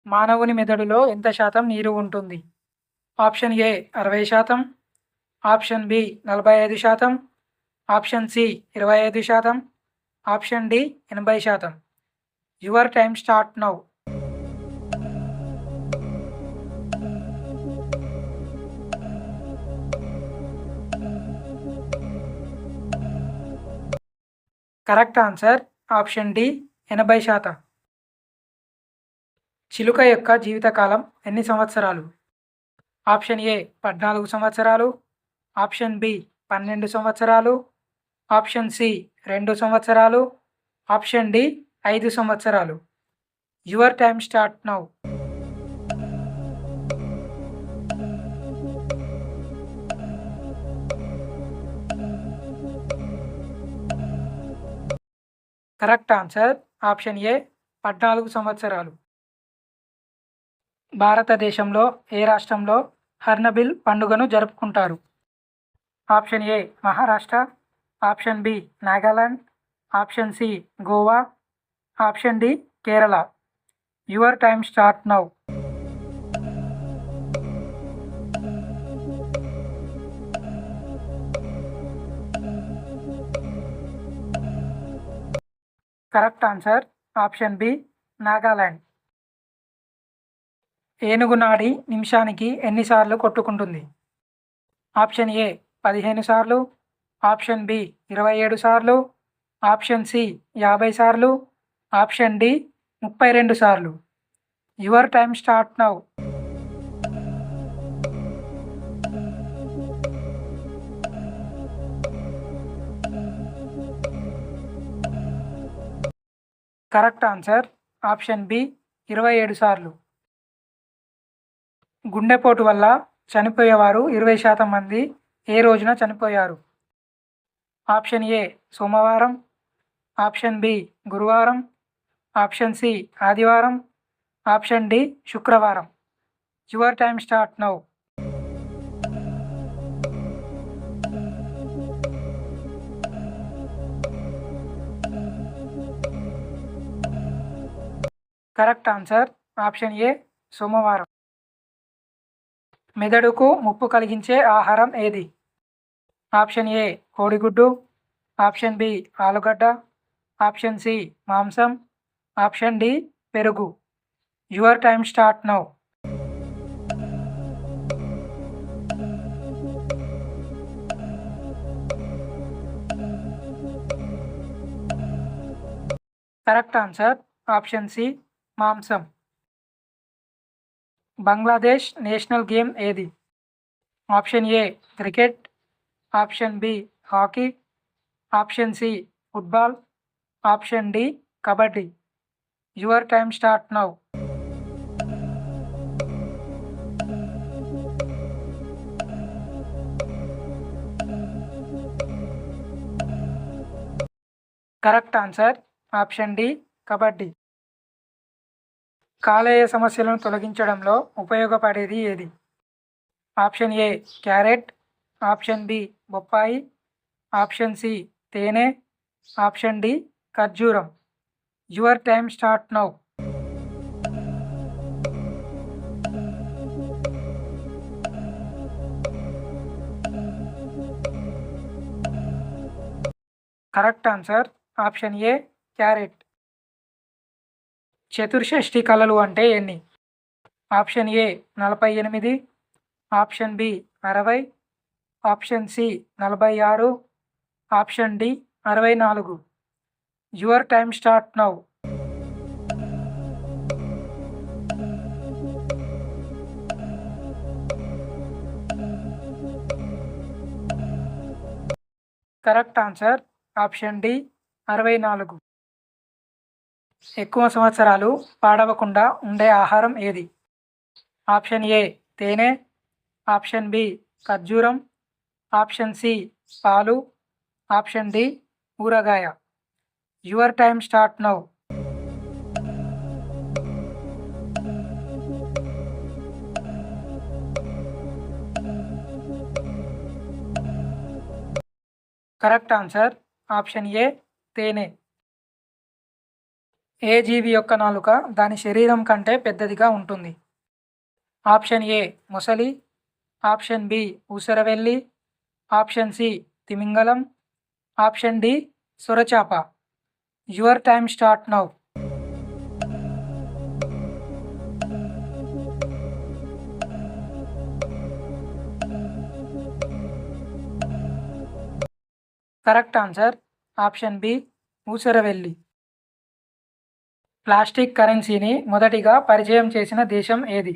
మానవుని మెదడులో ఎంత శాతం నీరు ఉంటుంది? Option A 60%, option B 45%, option C 25%, option D 80%. Your time start now. Correct answer option D 80%. చిలుక యొక్క జీవితకాలం ఎన్ని సంవత్సరాలు? ఆప్షన్ ఏ 14 సంవత్సరాలు, ఆప్షన్ బి 12 సంవత్సరాలు, ఆప్షన్ సి 2 సంవత్సరాలు, ఆప్షన్ డి 5 సంవత్సరాలు. Your time start now. Correct answer option A 14 సంవత్సరాలు. భారతదేశంలో ఏ రాష్ట్రంలో హర్నబిల్ పండుగను జరుపుకుంటారు? Option A Maharashtra, option B Nagaland, option C Goa, option D Kerala. Your time start now. Correct answer option B Nagaland. ఏనుగు నాడి నిమిషానికి ఎన్నిసార్లు కొట్టుకుంటుంది? ఆప్షన్ ఏ 15 సార్లు, ఆప్షన్ బి 27 సార్లు, ఆప్షన్ సి 50 సార్లు, ఆప్షన్ డి 32 సార్లు. Your time start now. Correct answer option B 27 సార్లు. గుండెపోటు వల్ల చనిపోయేవారు 20% మంది ఏ రోజున చనిపోయారు? ఆప్షన్ ఏ సోమవారం, ఆప్షన్ బి గురువారం, ఆప్షన్ సి ఆదివారం, ఆప్షన్ డి శుక్రవారం. Your time start now. Correct answer option A సోమవారం. మెదడుకు ముప్పు కలిగించే ఆహారం ఏది? ఆప్షన్ ఏ కోడిగుడ్డు, ఆప్షన్ బి ఆలుగడ్డ, ఆప్షన్ సి మాంసం, ఆప్షన్ డి పెరుగు. Your time start now. Correct answer option C మాంసం. బంగ్లాదేశ్ నేషనల్ గేమ్ ఏది? Option A cricket, option B hockey, option C football, option D kabaddi. Your time start now. Correct answer option D kabaddi. కాలేయ సమస్యలను తొలగించడంలో ఉపయోగపడేది ఏది? Option A carrot, option B బొప్పాయి, option C తేనె, option D ఖర్జూరం. Your time start now. Correct answer option A carrot. చతుర్షష్టి కళలు అంటే ఎన్ని? Option A 48, option B 60, option C 46, option D 64. Your time start now. Correct answer option D 64. ఎక్కువ సంవత్సరాలు పాడవకుండా ఉండే ఆహారం ఏది? ఆప్షన్ ఏ తేనె, ఆప్షన్ బి ఖర్జూరం, ఆప్షన్ సి పాలు, ఆప్షన్ డి ఊరగాయ. Your time start now. Correct answer option ఏ తేనె. ఏ జీవి యొక్క నాలుక దాని శరీరం కంటే పెద్దదిగా ఉంటుంది? ఆప్షన్ ఏ మొసలి, ఆప్షన్ బి ఊసరవెల్లి, ఆప్షన్ సి తిమింగలం, ఆప్షన్ డి సొరచాప. Your time start now. Correct answer option B ఊసరవెల్లి. ప్లాస్టిక్ కరెన్సీని మొదటిగా పరిచయం చేసిన దేశం ఏది?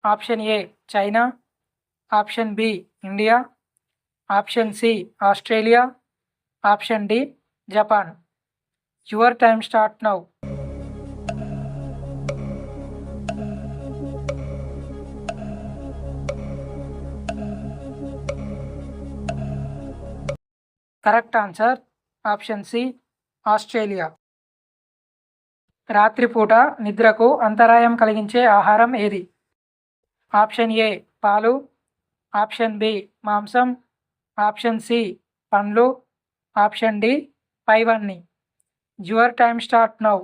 Option A China, option B India, option C Australia, option D Japan. Your time start now. Correct answer option C Australia. రాత్రిపూట నిద్రకు అంతరాయం కలిగించే ఆహారం ఏది? ఆప్షన్ ఏ పాలు, ఆప్షన్ బి మాంసం, ఆప్షన్ సి పండ్లు, ఆప్షన్ డి పైవన్నీ. Your time start now.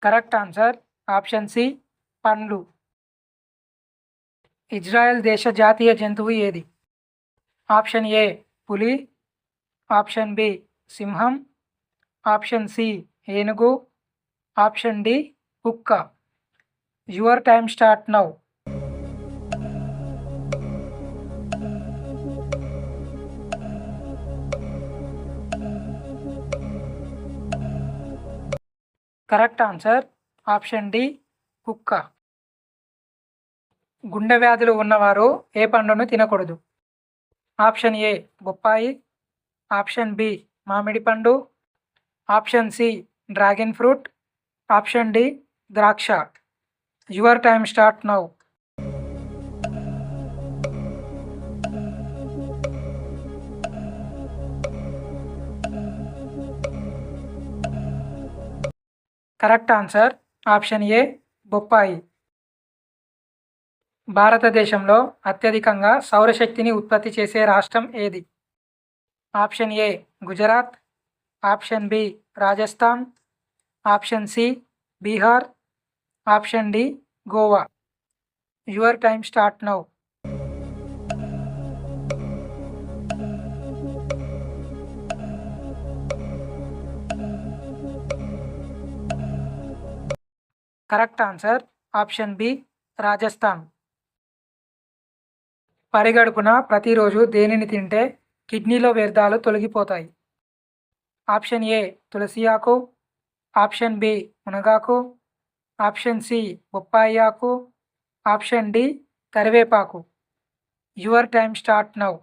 Correct answer option C పండ్లు. ఇజ్రాయెల్ దేశ జాతీయ జంతువు ఏది? ఆప్షన్ ఏ పులి, ఆప్షన్ బి సింహం, ఆప్షన్ సి ఏనుగు, ఆప్షన్ డి కుక్క. Your time start now. Correct answer option D కుక్క. గుండె వ్యాధులు ఉన్నవారు ఏ పండును తినకూడదు? ఆప్షన్ ఏ బొప్పాయి, ఆప్షన్ బి మామిడి పండు, option C dragon fruit, option D ద్రాక్ష. Your time start now. Correct answer option A బొప్పాయి. భారతదేశంలో అత్యధికంగా సౌరశక్తిని ఉత్పత్తి చేసే రాష్ట్రం ఏది? Option A Gujarat, option B Rajasthan, option C Bihar, option D Goa. Your time start now. Correct answer option B Rajasthan. పరిగడుపున ప్రతిరోజు దేనిని తింటే కిడ్నీలో వ్యర్థాలు తొలగిపోతాయి? ఆప్షన్ ఏ తులసి ఆకు, ఆప్షన్ బి మునగాకు, ఆప్షన్ సి బొప్పాయి ఆకు, ఆప్షన్ డి కరివేపాకు. Your time start now.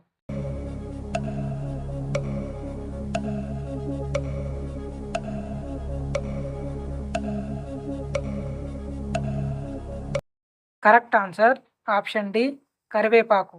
Correct answer option D కరివేపాకు.